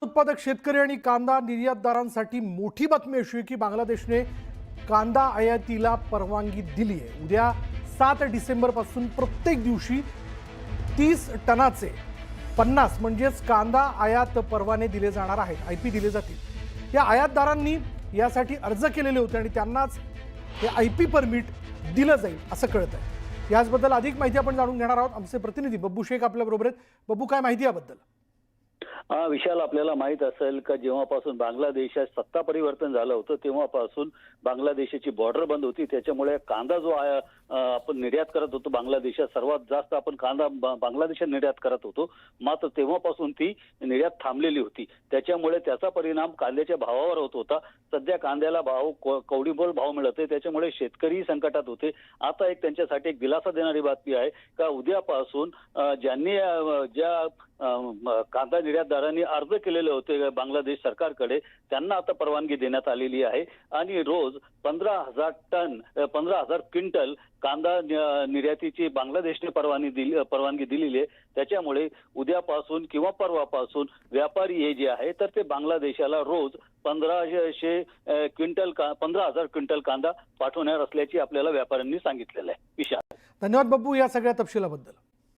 उत्पादक शेतकरी आणि कांदा निर्यातदारांसाठी मोठी बातमी अशी आहे की बांगलादेशने कांदा आयातीला परवानगी दिली आहे। उद्या 7 डिसेंबर पासून प्रत्येक दिवशी 30 टनाचे 50 म्हणजेच कांदा आयात परवाने दिले जाणार आहेत, आयपी दिले जातील। या आयातदारांनी यासाठी अर्ज केलेले होते आणि त्यांनाच हे आयपी परमिट दिलं जाईल असं कळत आहे। याचबद्दल अधिक माहिती आपण जाणून घेणार आहोत। आमचे प्रतिनिधी बब्बू शेख आपल्या बरोबर आहेत। बब्बू, काय माहिती याबद्दल? विशाल, आपल्याला माहित असेल का जेव्हापासून बांगलादेशात सत्ता परिवर्तन झालं होतं तेव्हापासून बांगलादेशाची बॉर्डर बंद होती। त्याच्यामुळे कांदा जो आपण निर्यात करत होतो बांगलादेशात, सर्वात जास्त आपण कांदा बांगलादेशात निर्यात करत होतो, मात्र तेव्हापासून ती निर्यात थांबलेली होती। त्याच्यामुळे त्याचा परिणाम कांद्याच्या भावावर होत होता। सध्या कांद्याला भाव कवडीमोल भाव मिळत आहे, त्याच्यामुळे शेतकरी संकटात होते। आता एक त्यांच्यासाठी एक दिलासा देणारी बातमी आहे का उद्यापासून ज्यांनी ज्या कांदा निर्यातदारांनी अर्ज केलेले होते बांगलादेश सरकारकडे, त्यांना आता परवानगी देण्यात आलेली आहे आणि रोज 15,000 क्विंटल कांदा निर्यातीची बांगलादेशने परवानगी दिलेली आहे। त्याच्यामुळे उद्यापासून किंवा परवापासून व्यापारी हे जे आहे तर ते बांगलादेशाला रोज 15,000 क्विंटल कांदा पाठवणार असल्याची आपल्याला व्यापाऱ्यांनी सांगितलेलं आहे। विशाल, धन्यवाद बब्बू या सगळ्या तपशिलाबद्दल।